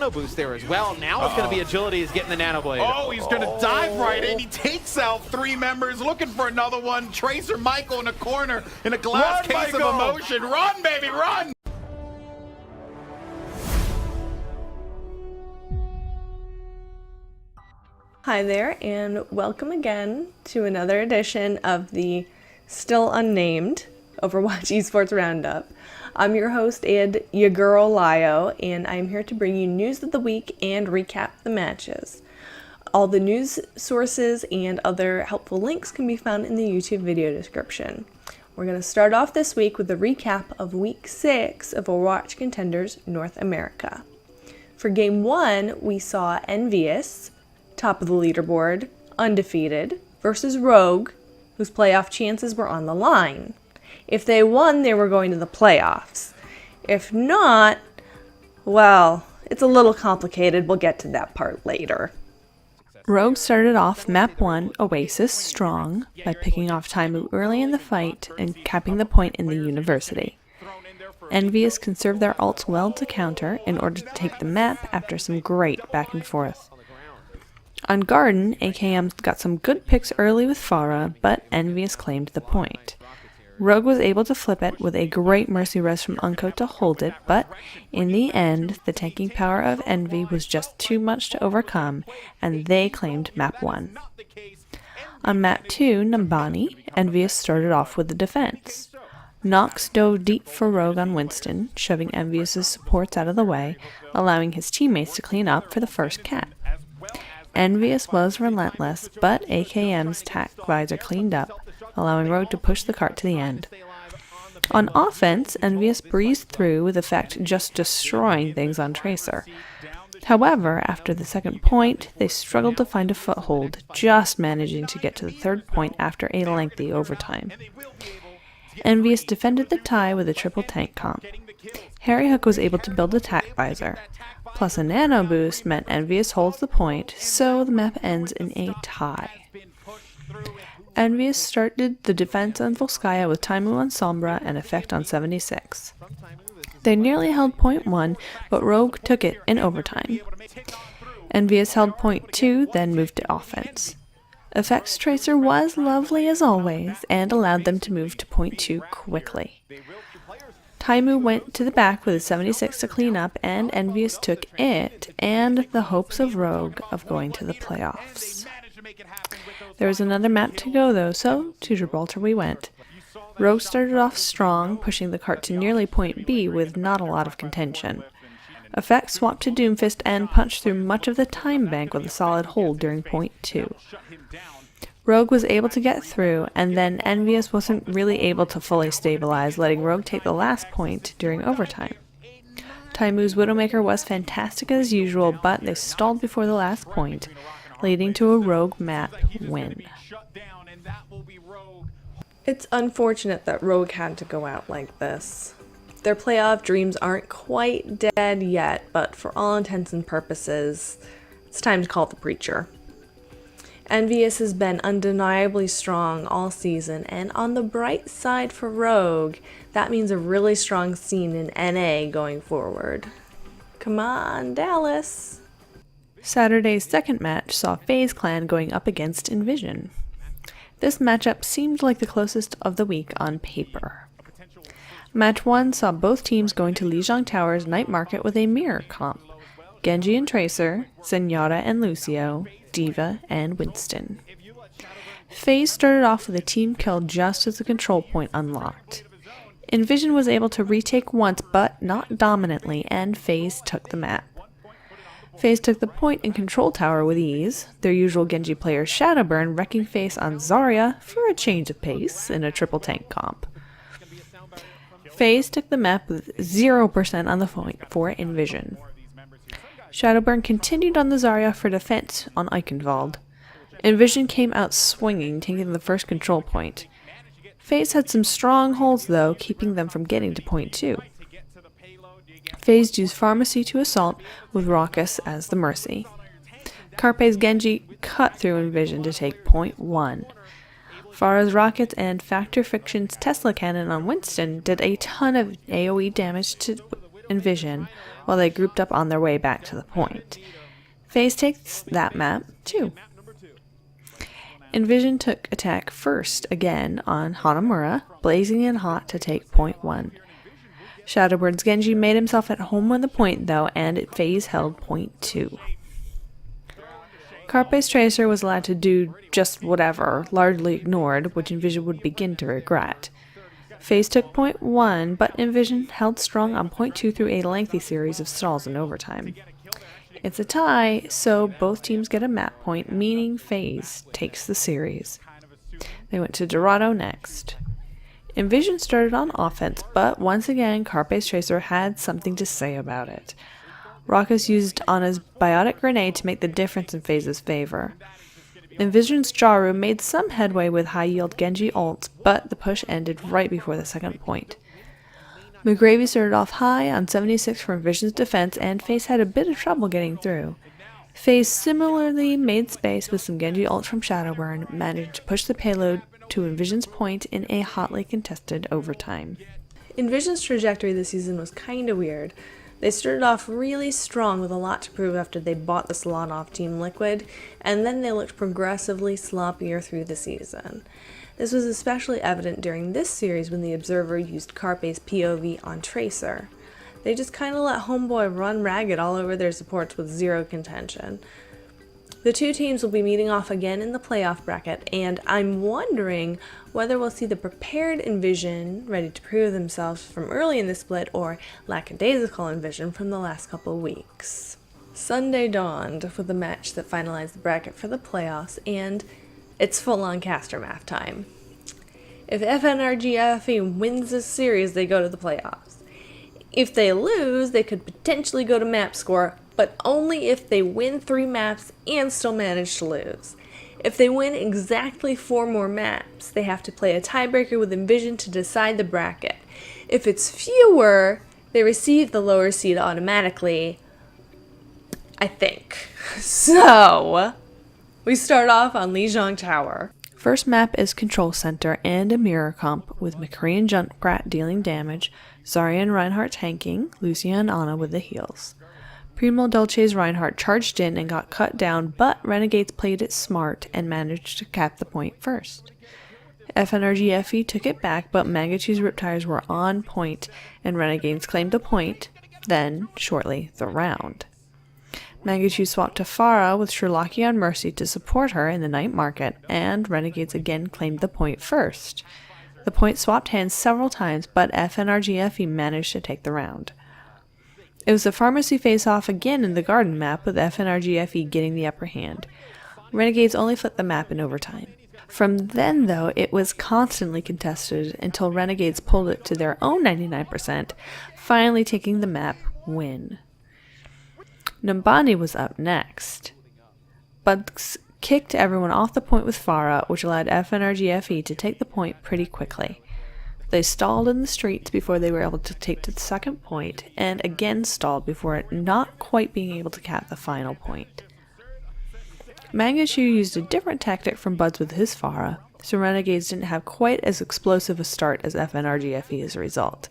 nano boost there as well. Now it's going to be agility is getting the nano blade. Oh, he's going to dive right in. He takes out 3 members, looking for another one. Tracer Michael in a corner in a glass case of emotion. Run, baby, run! Hi there, and welcome again to another edition of the still unnamed Overwatch Esports Roundup. I'm your host and your girl Lio, and I'm here to bring you news of the week and recap the matches. All the news sources and other helpful links can be found in the YouTube video description. We're going to start off this week with a recap of Week 6 of Overwatch Contenders North America. For Game 1, we saw Envious, top of the leaderboard, undefeated, versus Rogue, whose playoff chances were on the line. If they won, they were going to the playoffs. If not, well, it's a little complicated. We'll get to that part later. Rogue started off Map 1, Oasis, strong by picking off Taimu early in the fight and capping the point in the University. Envious conserved their ults well to counter in order to take the map after some great back and forth. On Garden, AKM got some good picks early with Pharah, but Envious claimed the point. Rogue was able to flip it with a great Mercy Res from Unco to hold it, but in the end, the tanking power of Envy was just too much to overcome, and they claimed Map 1. On Map 2, Nambani, Envious started off with the defense. Nox dove deep for Rogue on Winston, shoving Envious's supports out of the way, allowing his teammates to clean up for the first cap. Envious was relentless, but AKM's tack visor cleaned up, allowing Rogue to push the cart to the end. On offense, Envious breezed through with Effect just destroying things on Tracer. However, after the second point, they struggled to find a foothold, just managing to get to the third point after a lengthy overtime. Envious defended the tie with a triple tank comp. Harry Hook was able to build a tack visor. Plus a nano boost meant Envious holds the point, so the map ends in a tie. Envious started the defense on Volskaya with Taimu on Sombra and Effect on 76. They nearly held point 1, but Rogue took it in overtime. Envious held point 2, then moved to offense. Effect's Tracer was lovely as always, and allowed them to move to point 2 quickly. Taimu went to the back with a 76 to clean up, and Envious took it, and the hopes of Rogue of going to the playoffs. There was another map to go though, so to Gibraltar we went. Rogue started off strong, pushing the cart to nearly point B with not a lot of contention. Effect swapped to Doomfist and punched through much of the time bank with a solid hold during point 2. Rogue was able to get through, and then Envious wasn't really able to fully stabilize, letting Rogue take the last point during overtime. Taimu's Widowmaker was fantastic as usual, but they stalled before the last point, leading to a Rogue map win. It's unfortunate that Rogue had to go out like this. Their playoff dreams aren't quite dead yet, but for all intents and purposes, it's time to call the preacher. Envious has been undeniably strong all season, and on the bright side for Rogue, that means a really strong scene in NA going forward. Come on, Dallas! Saturday's second match saw FaZe Clan going up against Envision. This matchup seemed like the closest of the week on paper. Match 1 saw both teams going to Lijiang Tower's night market with a mirror comp. Genji and Tracer, Zenyatta and Lucio, Diva and Winston. FaZe started off with a team kill just as the control point unlocked. Envision was able to retake once, but not dominantly, and FaZe took the map. FaZe took the point and control tower with ease, their usual Genji player Shadowburn wrecking face on Zarya for a change of pace in a triple tank comp. FaZe took the map with 0% on the point for Envision. Shadowburn continued on the Zarya for defense on Eichenwald. Envision came out swinging, taking the first control point. FaZe had some strong holds though, keeping them from getting to point 2. FaZe used Pharmacy to assault, with Raucous as the Mercy. Carpe's Genji cut through Envision to take point 1. Pharah's rockets and Factor Fiction's Tesla cannon on Winston did a ton of AoE damage to Envision while they grouped up on their way back to the point. FaZe takes that map too. Envision took attack first again on Hanamura, blazing it hot to take point 1. Shadowbird's Genji made himself at home on the point though, and FaZe held point 2. Carpe's Tracer was allowed to do just whatever, largely ignored, which Envision would begin to regret. FaZe took point 1, but Envision held strong on point 2 through a lengthy series of stalls in overtime. It's a tie, so both teams get a map point, meaning FaZe takes the series. They went to Dorado next. Envision started on offense, but once again Carpe's Tracer had something to say about it. Raucus used Ana's biotic grenade to make the difference in FaZe's favor. Envision's Jaru made some headway with high-yield Genji ults, but the push ended right before the second point. McGravy started off high on 76 for Envision's defense, and FaZe had a bit of trouble getting through. FaZe similarly made space with some Genji ults from Shadowburn, managed to push the payload to Envision's point in a hotly contested overtime. Envision's trajectory this season was kinda weird. They started off really strong with a lot to prove after they bought the slot off Team Liquid, and then they looked progressively sloppier through the season. This was especially evident during this series when the Observer used Carpe's POV on Tracer. They just kinda let Homeboy run ragged all over their supports with zero contention. The two teams will be meeting off again in the playoff bracket, and I'm wondering whether we'll see the prepared Envision ready to prove themselves from early in the split or lackadaisical Envision from the last couple weeks. Sunday dawned with a match that finalized the bracket for the playoffs, and it's full-on caster math time. If FNRGFE wins this series, they go to the playoffs. If they lose, they could potentially go to map score, but only if they win 3 maps and still manage to lose. If they win exactly 4 more maps, they have to play a tiebreaker with Envision to decide the bracket. If it's fewer, they receive the lower seed automatically, I think. So, we start off on Lijiang Tower. First map is Control Center and a mirror comp, with McCree and Junkrat dealing damage, Zarya and Reinhardt tanking, Lucia and Ana with the heals. Primo Dolce's Reinhardt charged in and got cut down, but Renegades played it smart and managed to cap the point first. FNRGFE took it back, but Mangachu's Riptires were on point, and Renegades claimed the point, then, shortly, the round. Mangachu swapped to Pharah with Sherlocki on Mercy to support her in the night market, and Renegades again claimed the point first. The point swapped hands several times, but FNRGFE managed to take the round. It was a pharmacy face-off again in the garden map, with FNRGFE getting the upper hand. Renegades only flipped the map in overtime. From then, though, it was constantly contested until Renegades pulled it to their own 99%, finally taking the map win. Numbani was up next. Bugs kicked everyone off the point with Pharah, which allowed FNRGFE to take the point pretty quickly. They stalled in the streets before they were able to take to the second point, and again stalled before not quite being able to cap the final point. Mangachu used a different tactic from Buds with his Pharah, so Renegades didn't have quite as explosive a start as FNRGFE as a result.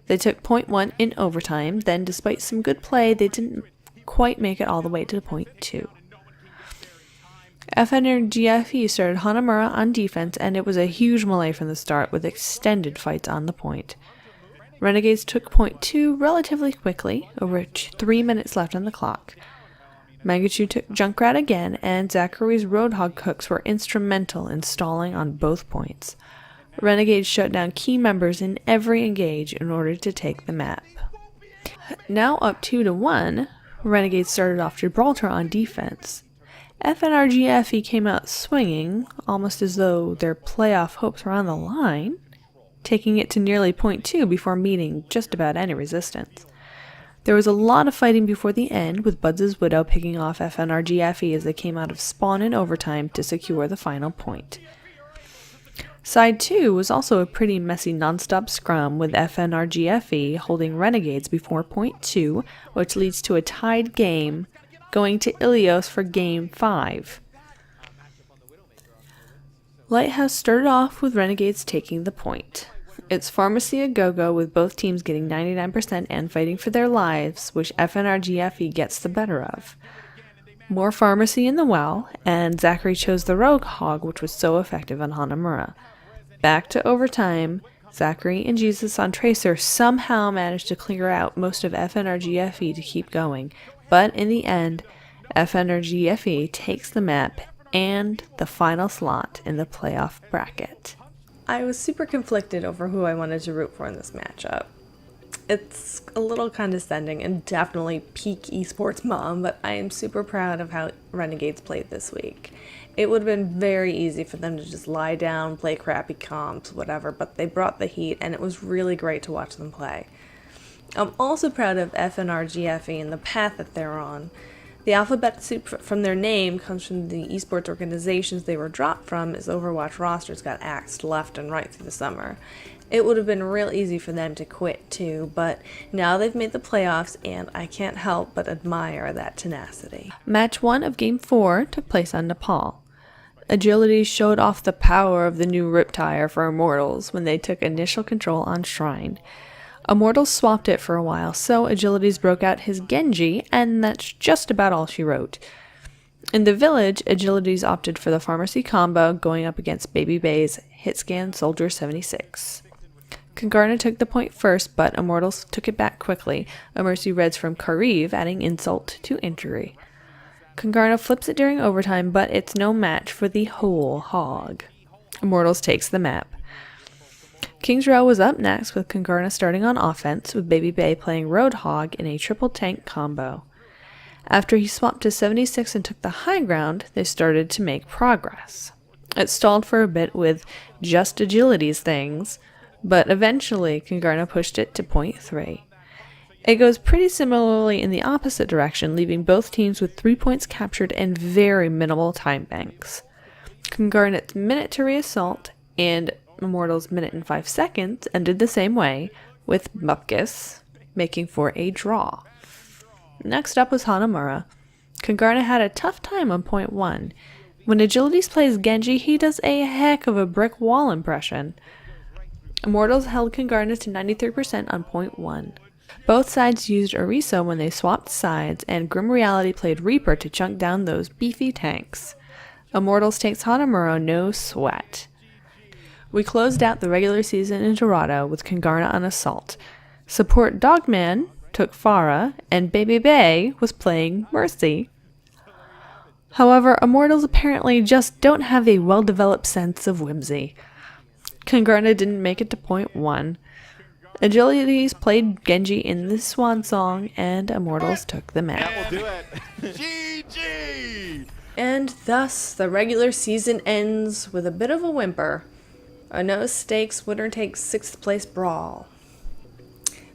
They took point 1 in overtime, then despite some good play, they didn't quite make it all the way to point 2. FNRGFE started Hanamura on defense, and it was a huge melee from the start with extended fights on the point. Renegades took point 2 relatively quickly, over 3 minutes left on the clock. Mangachu took Junkrat again, and Zachary's Roadhog hooks were instrumental in stalling on both points. Renegades shut down key members in every engage in order to take the map. Now up 2-1, Renegades started off Gibraltar on defense. FNRGFE came out swinging, almost as though their playoff hopes were on the line, taking it to nearly point 2 before meeting just about any resistance. There was a lot of fighting before the end, with Buds' Widow picking off FNRGFE as they came out of spawn in overtime to secure the final point. Side 2 was also a pretty messy non-stop scrum, with FNRGFE holding Renegades before point 2, which leads to a tied game, going to Ilios for Game 5. Lighthouse started off with Renegades taking the point. It's Pharmacy a go-go with both teams getting 99% and fighting for their lives, which FNRGFE gets the better of. More Pharmacy in the well, and Zachary chose the Rogue Hog, which was so effective on Hanamura. Back to overtime, Zachary and Jesus on Tracer somehow managed to clear out most of FNRGFE to keep going, but in the end, FNRGFE takes the map and the final slot in the playoff bracket. I was super conflicted over who I wanted to root for in this matchup. It's a little condescending and definitely peak esports mom, but I am super proud of how Renegades played this week. It would have been very easy for them to just lie down, play crappy comps, whatever, but they brought the heat and it was really great to watch them play. I'm also proud of FNRGFE and the path that they're on. The alphabet soup from their name comes from the esports organizations they were dropped from, as Overwatch rosters got axed left and right through the summer. It would have been real easy for them to quit too, but now they've made the playoffs and I can't help but admire that tenacity. Match 1 of Game 4 took place on Nepal. Agility showed off the power of the new Riptire for Immortals when they took initial control on Shrine. Immortals swapped it for a while, so Agilities broke out his Genji, and that's just about all she wrote. In the village, Agilities opted for the Pharmacy combo, going up against Baby Bay's Hitscan Soldier 76. Congarna took the point first, but Immortals took it back quickly, a Mercy Reds from Kariv adding insult to injury. Congarna flips it during overtime, but it's no match for the whole hog. Immortals takes the map. King's Row was up next with Congarna starting on offense, with Baby Bay playing Roadhog in a triple tank combo. After he swapped to 76 and took the high ground, they started to make progress. It stalled for a bit with just Agility's things, but eventually Congarna pushed it to point 3. It goes pretty similarly in the opposite direction, leaving both teams with 3 points captured and very minimal time banks. Congarna's minute to reassault and Immortals' minute and 5 seconds ended the same way, with Mupkis making for a draw. Next up was Hanamura. Congarna had a tough time on point 1. When Agilities plays Genji, he does a heck of a brick wall impression. Immortals held Congarna to 93% on point 1. Both sides used Orisa when they swapped sides, and Grim Reality played Reaper to chunk down those beefy tanks. Immortals takes Hanamura no sweat. We closed out the regular season in Dorado with Congarna on Assault. Support Dogman took Farah, and Baby Bay was playing Mercy. However, Immortals apparently just don't have a well-developed sense of whimsy. Congarna didn't make it to point 1. Agilities played Genji in the Swan Song, and Immortals took the map. That will do it. GG! And thus, the regular season ends with a bit of a whimper. A no-stakes winner-takes-6th place brawl.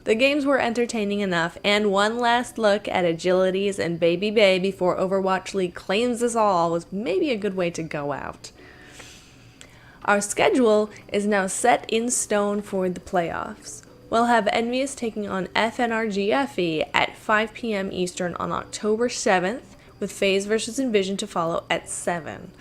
The games were entertaining enough, and one last look at Agilities and Baby Bay before Overwatch League claims us all was maybe a good way to go out. Our schedule is now set in stone for the playoffs. We'll have Envious taking on FNRGFE at 5 p.m. Eastern on October 7th, with FaZe vs. Envision to follow at 7.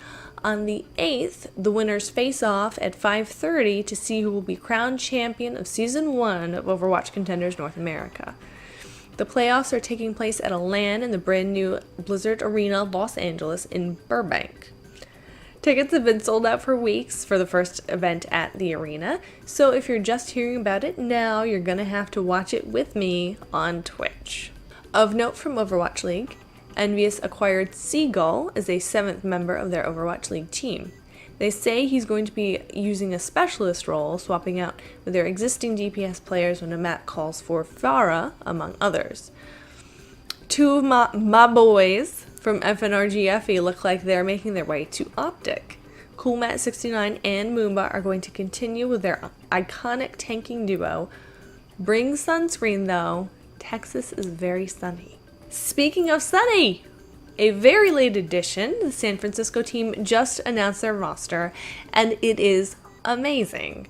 On the 8th, the winners face off at 5:30 to see who will be crowned champion of Season 1 of Overwatch Contenders North America. The playoffs are taking place at a LAN in the brand new Blizzard Arena, Los Angeles in Burbank. Tickets have been sold out for weeks for the first event at the arena, so if you're just hearing about it now, you're gonna have to watch it with me on Twitch. Of note from Overwatch League, Envious acquired Seagull as a 7th member of their Overwatch League team. They say he's going to be using a specialist role, swapping out with their existing DPS players when a map calls for Farah, among others. 2 of my boys from FNRGFE look like they're making their way to Optic. CoolMat69 and Moomba are going to continue with their iconic tanking duo. Bring sunscreen though, Texas is very sunny. Speaking of sunny, a very late addition, the San Francisco team just announced their roster, and it is amazing.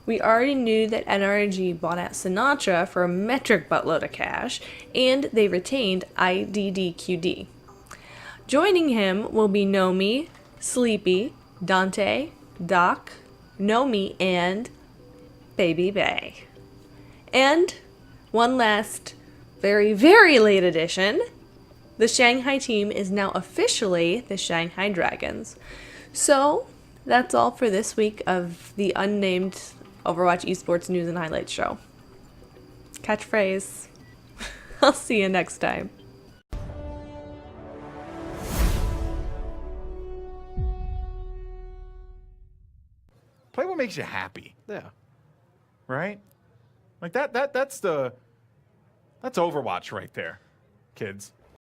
We already knew that NRG bought out Sinatra for a metric buttload of cash, and they retained IDDQD. Joining him will be Nomi, Sleepy, Dante, Doc, Nomi, and Baby Bay. And one last very, very late addition. The Shanghai team is now officially the Shanghai Dragons. So that's all for this week of the unnamed Overwatch Esports News and Highlights show. Catchphrase. I'll see you next time. Play what makes you happy, Yeah. right? Like that's Overwatch right there, kids.